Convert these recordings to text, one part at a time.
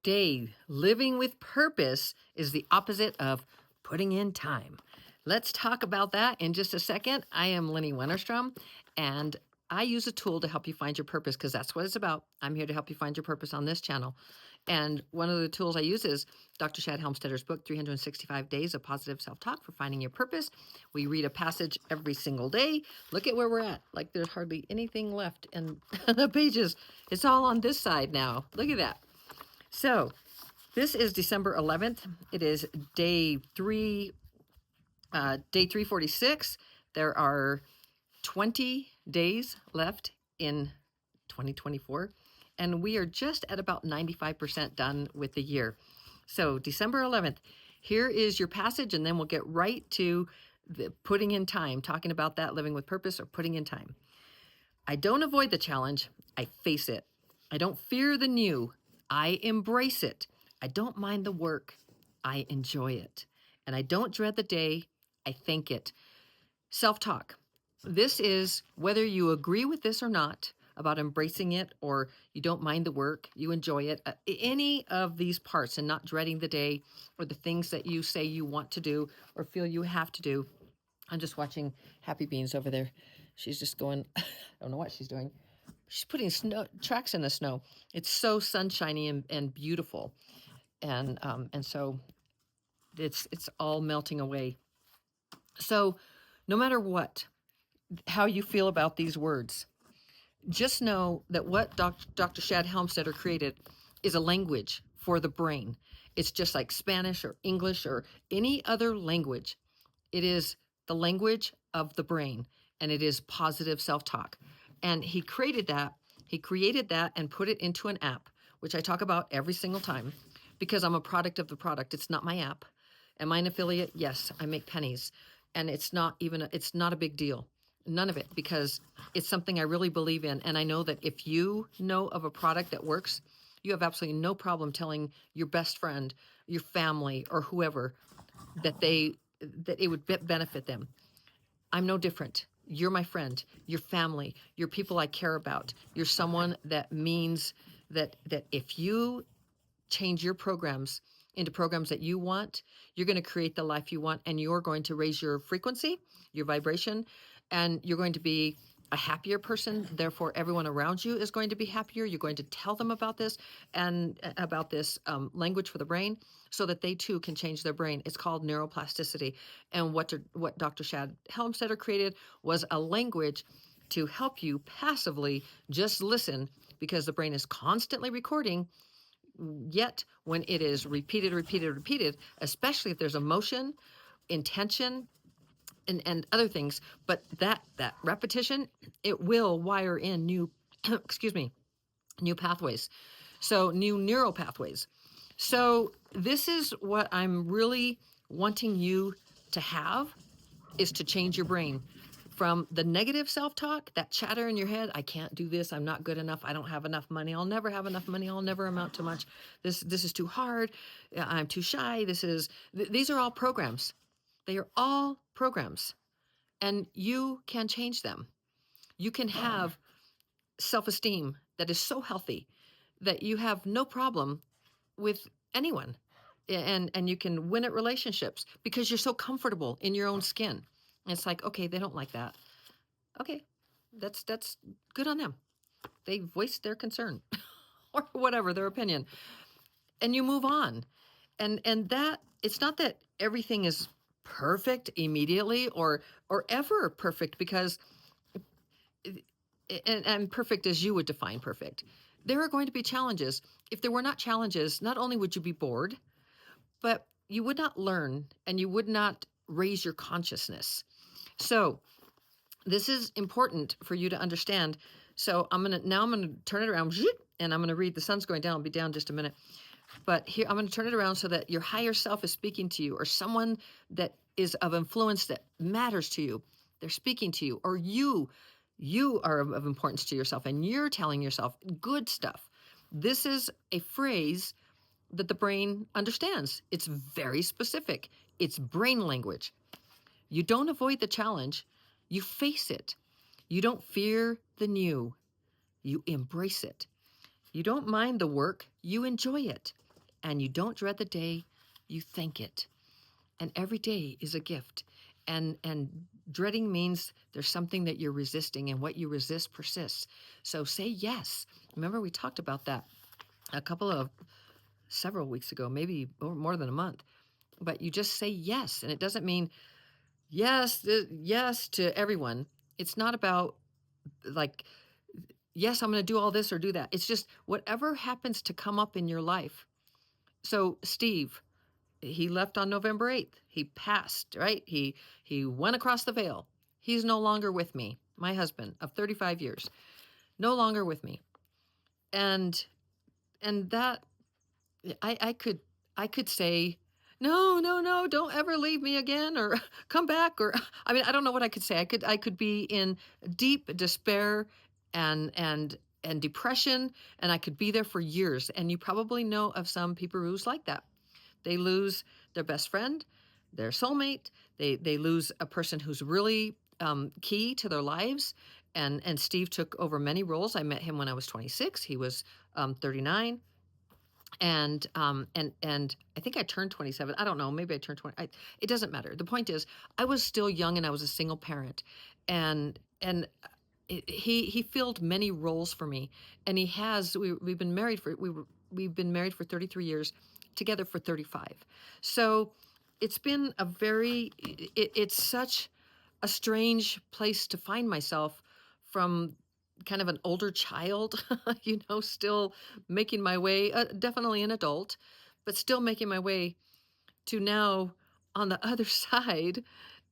Day, living with purpose is the opposite of putting in time. Let's talk about that in just a second. I am Lenny Wennerstrom, and I use a tool to help you find your purpose because that's what it's about. I'm here to help you find your purpose on this channel. And one of the tools I use is Dr. Shad Helmstetter's book, 365 Days of Positive Self-Talk for Finding Your Purpose. We read a passage every single day. Look at where we're at. Like there's hardly anything left in the pages. It's all on this side now. Look at that. So this is December 11th. It is day 346. There are 20 days left in 2024, and we are just at about 95% done with the year. So December 11th, here is your passage, and then we'll get right to the putting in time, talking about that, living with purpose or putting in time. I don't avoid the challenge, I face it. I don't fear the new, I embrace it. I don't mind the work, I enjoy it. And I don't dread the day, I thank it. Self-talk. This is whether you agree with this or not about embracing it, or you don't mind the work, you enjoy it, any of these parts, and not dreading the day or the things that you say you want to do or feel you have to do. I'm just watching Happy Beans over there. She's just going, I don't know what she's doing. She's putting tracks in the snow. It's so sunshiny and beautiful. And so it's all melting away. So no matter how you feel about these words, just know that what Dr. Shad Helmstetter created is a language for the brain. It's just like Spanish or English or any other language. It is the language of the brain, and it is positive self-talk. And he created that and put it into an app, which I talk about every single time because I'm a product of the product. It's not my app. Am I an affiliate? Yes, I make pennies. And it's not a big deal. None of it, because it's something I really believe in. And I know that if you know of a product that works, you have absolutely no problem telling your best friend, your family, or whoever that it would benefit them. I'm no different. You're my friend, your family, you're people I care about. You're someone that means that if you change your programs into programs that you want, you're going to create the life you want, and you're going to raise your frequency, your vibration, and you're going to be a happier person. Therefore, everyone around you is going to be happier. You're going to tell them about this and about this language for the brain so that they too can change their brain. It's called neuroplasticity. And what Dr. Shad Helmstetter created was a language to help you passively just listen, because the brain is constantly recording. Yet when it is repeated, especially if there's emotion, intention, and other things, but that repetition, it will wire in new, new pathways. So new neural pathways. So this is what I'm really wanting you to have, is to change your brain from the negative self-talk, that chatter in your head. I can't do this. I'm not good enough. I don't have enough money. I'll never have enough money. I'll never amount to much. This is too hard. I'm too shy. These are all programs. They are all programs, and you can change them. You can have self-esteem that is so healthy that you have no problem with anyone, and you can win at relationships because you're so comfortable in your own skin. And it's like, okay, they don't like that. Okay, that's good on them. They voiced their concern or whatever, their opinion, and you move on. And that, it's not that everything is perfect immediately or ever perfect, because and perfect as you would define perfect. There are going to be challenges. If there were not challenges, not only would you be bored, but you would not learn, and you would not raise your consciousness. So this is important for you to understand. So I'm going to turn it around, and I'm going to read. The sun's going down. I'll be down just a minute. But here, I'm going to turn it around so that your higher self is speaking to you, or someone that is of influence that matters to you. They're speaking to you, or you are of importance to yourself, and you're telling yourself good stuff. This is a phrase that the brain understands. It's very specific. It's brain language. You don't avoid the challenge. You face it. You don't fear the new. You embrace it. You don't mind the work. You enjoy it. And you don't dread the day, you thank it. And every day is a gift. And dreading means there's something that you're resisting, and what you resist persists. So say yes. Remember, we talked about that several weeks ago, maybe more than a month. But you just say yes. And it doesn't mean yes to everyone. It's not about like, yes, I'm going to do all this or do that. It's just whatever happens to come up in your life. So Steve, he left on November 8th. He passed, right? He went across the veil. He's no longer with me. My husband of 35 years, no longer with me. And that I could say, no, don't ever leave me again, or come back, or I mean, I don't know what I could say. I could be in deep despair and depression, and I could be there for years. And you probably know of some people who's like that. They lose their best friend, their soulmate. They lose a person who's really key to their lives. And Steve took over many roles. I met him when I was 26. He was 39. And I think I turned 27. I don't know. Maybe I turned 20. It doesn't matter. The point is, I was still young and I was a single parent, and he filled many roles for me, and he has. We've been married for 33 years, together for 35. So it's been it's such a strange place to find myself from kind of an older child, still making my way, definitely an adult, but still making my way to now on the other side.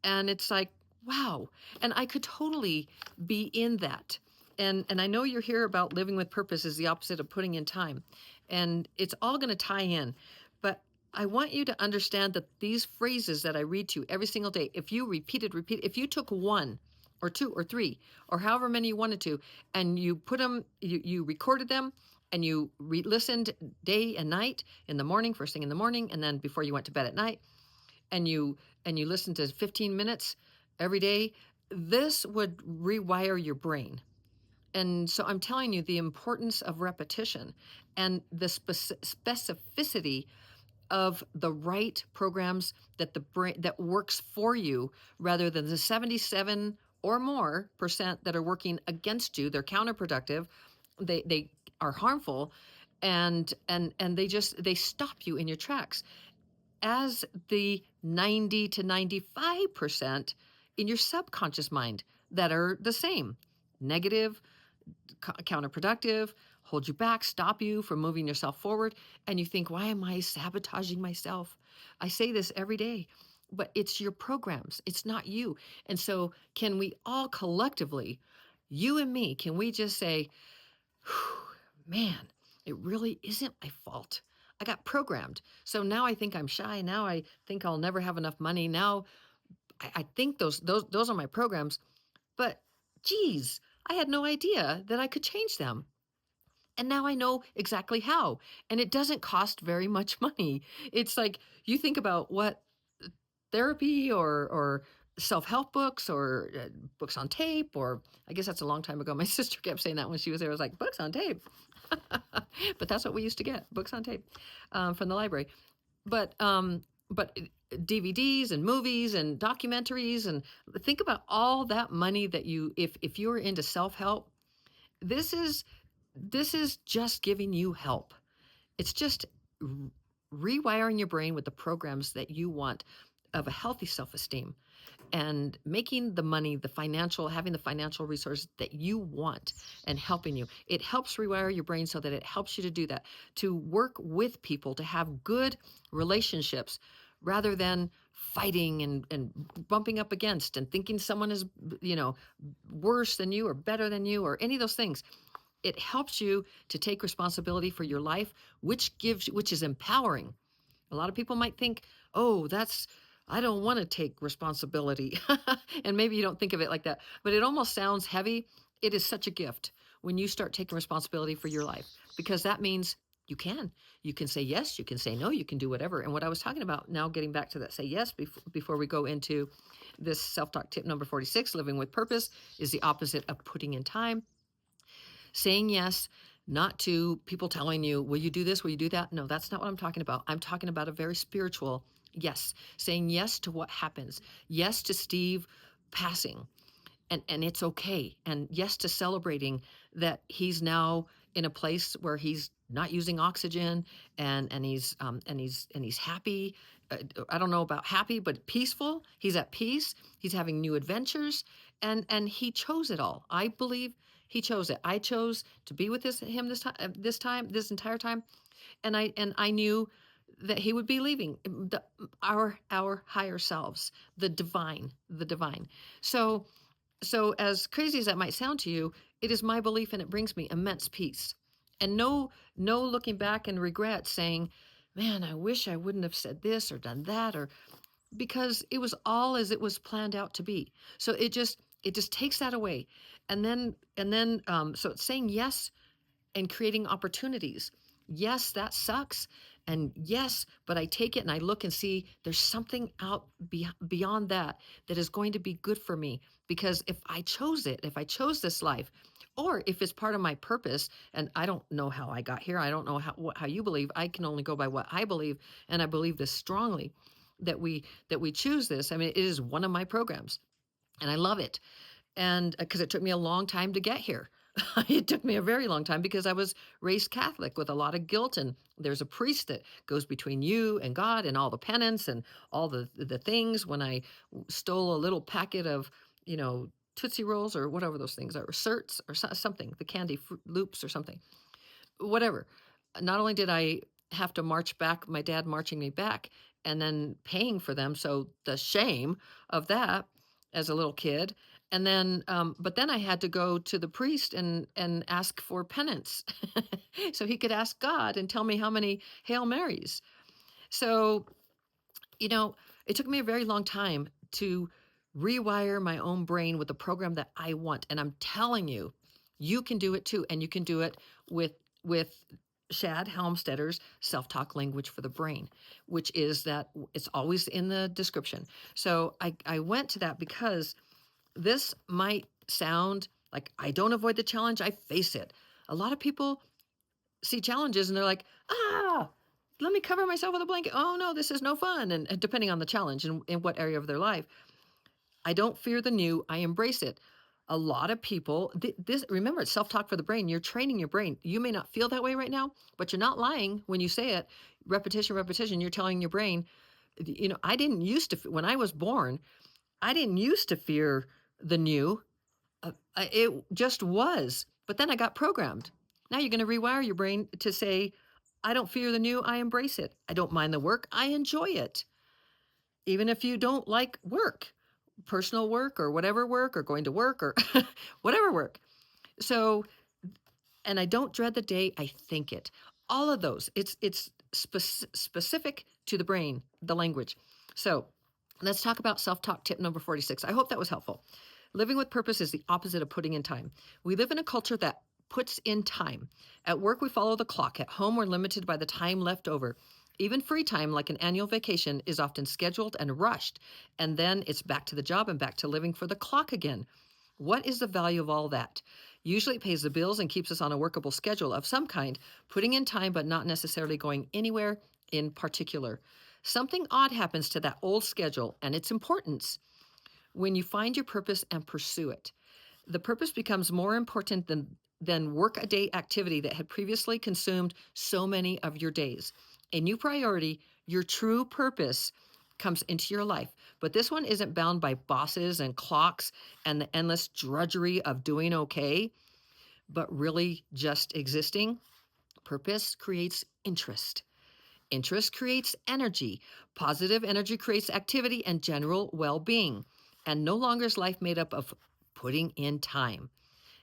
And it's like, wow. And I could totally be in that. And I know you're here about living with purpose is the opposite of putting in time. And it's all going to tie in. But I want you to understand that these phrases that I read to you every single day, if you repeat, if you took one or two or three or however many you wanted to, and you put them, you recorded them, and you listened day and night, in the morning, first thing in the morning, and then before you went to bed at night, and you listened to 15 minutes every day, this would rewire your brain. And so I'm telling you the importance of repetition and the specificity of the right programs that the brain that works for you, rather than the 77 or more percent that are working against you. They're counterproductive. They are harmful, and they stop you in your tracks, as the 90 to 95% in your subconscious mind that are the same, negative, counterproductive, hold you back, stop you from moving yourself forward. And you think, why am I sabotaging myself? I say this every day, but it's your programs. It's not you. And so can we all collectively, you and me, can we just say, man, it really isn't my fault. I got programmed. So now I think I'm shy. Now I think I'll never have enough money. Now I think those are my programs. But geez, I had no idea that I could change them. And now I know exactly how. And it doesn't cost very much money. It's like you think about what therapy or self-help books or books on tape, or I guess that's a long time ago. My sister kept saying that when she was there. I was like, books on tape. But that's what we used to get, books on tape from the library. But DVDs and movies and documentaries, and think about all that money that if you were into self-help, this is just giving you help. It's just rewiring your brain with the programs that you want of a healthy self-esteem, and making the money, having the financial resource that you want, and helping you. It helps rewire your brain so that it helps you to do that, to work with people, to have good relationships, rather than fighting and bumping up against and thinking someone is, worse than you or better than you or any of those things. It helps you to take responsibility for your life, which is empowering. A lot of people might think, oh, I don't want to take responsibility. And maybe you don't think of it like that, but it almost sounds heavy. It is such a gift when you start taking responsibility for your life, because that means you can say yes, you can say no, you can do whatever. And what I was talking about now, getting back to that say yes before we go into this self-talk tip number 46, living with purpose, is the opposite of putting in time. Saying yes not to people telling you, will you do this? Will you do that? No, that's not what I'm talking about. I'm talking about a very spiritual yes, saying yes to what happens, yes to Steve passing, and it's okay, and yes to celebrating that he's now in a place where he's not using oxygen, and he's happy. I don't know about happy, but peaceful. He's at peace. He's having new adventures, and he chose it all. I believe he chose it. I chose to be with him this entire time, and I knew that he would be leaving our higher selves, the divine. So as crazy as that might sound to you, it is my belief, and it brings me immense peace. And no looking back and regret saying, man, I wish I wouldn't have said this or done that, or because it was all as it was planned out to be. So it just takes that away. And then so it's saying yes and creating opportunities. Yes, that sucks. And yes, but I take it and I look and see there's something out beyond that is going to be good for me. Because if I chose it, if I chose this life, or if it's part of my purpose, and I don't know how I got here, I don't know how you believe, I can only go by what I believe, and I believe this strongly, that we choose this. I mean, it is one of my programs, and I love it. And because it took me a long time to get here. It took me a very long time because I was raised Catholic with a lot of guilt, and there's a priest that goes between you and God, and all the penance and all the things. When I stole a little packet of, Tootsie Rolls or whatever those things are, or certs or something, the candy loops or something, whatever. Not only did I have to march back, my dad marching me back and then paying for them. So the shame of that as a little kid. And then, but then I had to go to the priest and ask for penance so he could ask God and tell me how many Hail Marys. So, it took me a very long time to rewire my own brain with the program that I want. And I'm telling you, you can do it too. And you can do it with Shad Helmstedter's self-talk language for the brain, which is that it's always in the description. So I went to that because this might sound like I don't avoid the challenge, I face it. A lot of people see challenges and they're like, let me cover myself with a blanket. Oh no, this is no fun. And depending on the challenge and in what area of their life, I don't fear the new, I embrace it. A lot of people, remember, it's self-talk for the brain. You're training your brain. You may not feel that way right now, but you're not lying when you say it. Repetition, repetition. You're telling your brain, I didn't used to, when I was born, I didn't used to fear the new. It just was. But then I got programmed. Now you're going to rewire your brain to say, I don't fear the new, I embrace it. I don't mind the work, I enjoy it. Even if you don't like work, personal work or whatever work, or going to work or whatever work. So, and I don't dread the day, I think it. All of those, it's specific to the brain, the language. So let's talk about self-talk tip number 46. I hope that was helpful. Living with purpose is the opposite of putting in time. We live in a culture that puts in time. At work, we follow the clock. At home, we're limited by the time left over. Even free time, like an annual vacation, is often scheduled and rushed. And then it's back to the job and back to living for the clock again. What is the value of all that? Usually it pays the bills and keeps us on a workable schedule of some kind, putting in time but not necessarily going anywhere in particular. Something odd happens to that old schedule and its importance when you find your purpose and pursue it. The purpose becomes more important than work-a-day activity that had previously consumed so many of your days. A new priority, your true purpose, comes into your life. But this one isn't bound by bosses and clocks and the endless drudgery of doing okay, but really just existing. Purpose creates interest. Interest creates energy. Positive energy creates activity and general well-being. And no longer is life made up of putting in time.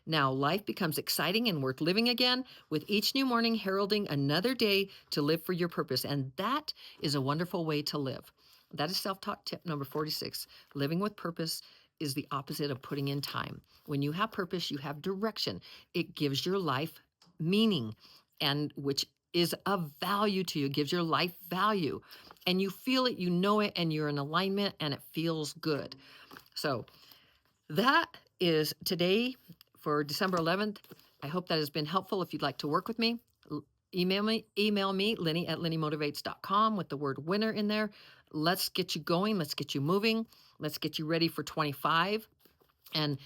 Now, life becomes exciting and worth living again, with each new morning heralding another day to live for your purpose. And that is a wonderful way to live. That is self-talk tip number 46. Living with purpose is the opposite of putting in time. When you have purpose, you have direction. It gives your life meaning, and which is of value to you. It gives your life value. And you feel it, you know it, and you're in alignment, and it feels good. So that is today for December 11th. I hope that has been helpful. If you'd like to work with me, email me, Lenny@lennymotivates.com with the word winner in there. Let's get you going. Let's get you moving. Let's get you ready for 25 and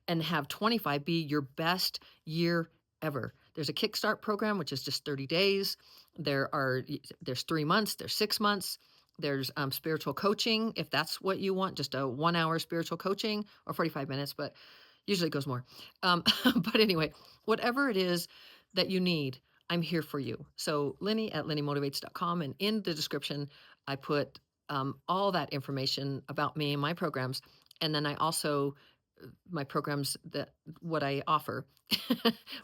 have 25 be your best year ever. There's a Kickstart program, which is just 30 days. There's 3 months, there's 6 months. There's spiritual coaching, if that's what you want, just a 1 hour spiritual coaching, or 45 minutes, but usually it goes more. But anyway, whatever it is that you need, I'm here for you. So Lenny@lennymotivates.com, and in the description, I put all that information about me and my programs. And then I also, my programs, that what I offer.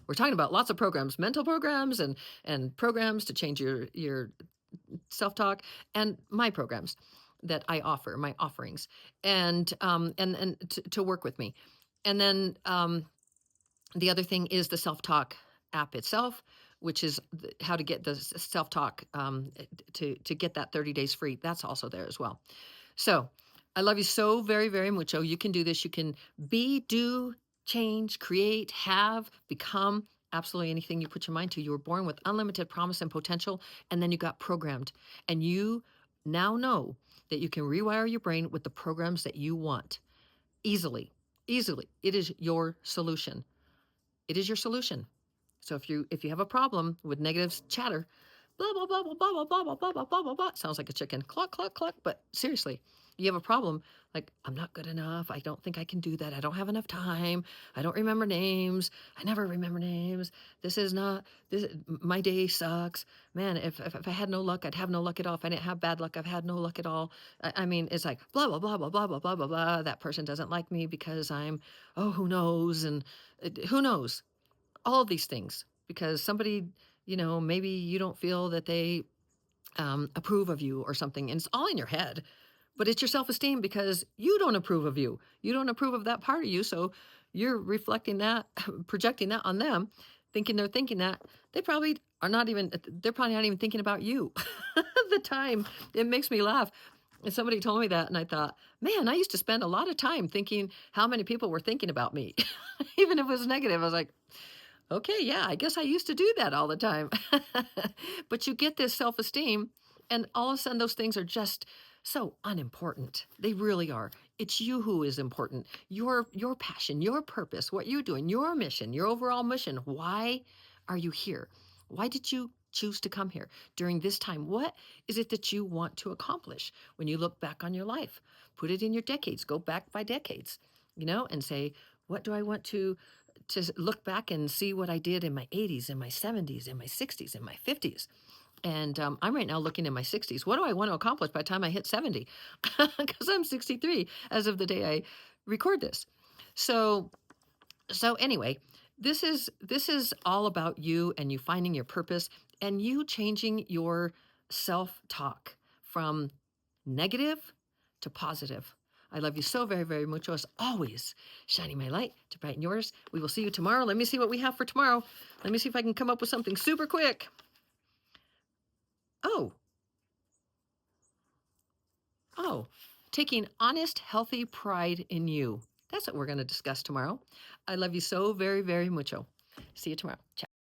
We're talking about lots of programs, mental programs and programs to change your self-talk, and my programs that I offer, my offerings, and to work with me. And then the other thing is the self-talk app itself, which is how to get the self-talk to get that 30 days free. That's also there as well. So I love you so very, very much. Oh, you can do this. You can be, do, change, create, have, become absolutely anything you put your mind to. You were born with unlimited promise and potential, and then you got programmed. And you now know that you can rewire your brain with the programs that you want easily. Easily. It is your solution. It is your solution. So if you have a problem with negative chatter, blah blah blah blah blah blah blah blah blah blah blah blah, sounds like a chicken, cluck cluck cluck. But seriously, you have a problem like, I'm not good enough. I don't think I can do that. I don't have enough time. I don't remember names. I never remember names. This is not this. My day sucks, man. If I had no luck, I'd have no luck at all. If I didn't have bad luck, I've had no luck at all. I mean, it's like blah blah blah blah blah blah blah blah blah. That person doesn't like me because I'm, oh, who knows, and who knows all of these things, because somebody, maybe you don't feel that they approve of you or something, and it's all in your head. But it's your self-esteem, because you don't approve of you. You don't approve of that part of you, so you're reflecting that, projecting that on them, thinking they're thinking that. They're probably not even thinking about you. The time, it makes me laugh. And somebody told me that, and I thought, man, I used to spend a lot of time thinking how many people were thinking about me. Even if it was negative, I was like, okay, yeah, I guess I used to do that all the time. But you get this self-esteem, and all of a sudden those things are just so unimportant. They really are. It's you who is important. Your passion, your purpose, what you're doing, your mission, your overall mission. Why are you here? Why did you choose to come here during this time? What is it that you want to accomplish when you look back on your life? Put it in your decades. Go back by decades, and say, what do I want to look back and see what I did in my 80s, in my 70s, in my 60s, in my 50s. And I'm right now looking in my 60s. What do I want to accomplish by the time I hit 70? Because I'm 63 as of the day I record this. So anyway, this is all about you, and you finding your purpose, and you changing your self-talk from negative to positive. I love you so very, very much. As always, shining my light to brighten yours. We will see you tomorrow. Let me see what we have for tomorrow. Let me see if I can come up with something super quick. Oh, taking honest, healthy pride in you. That's what we're going to discuss tomorrow. I love you so very, very much. See you tomorrow. Ciao.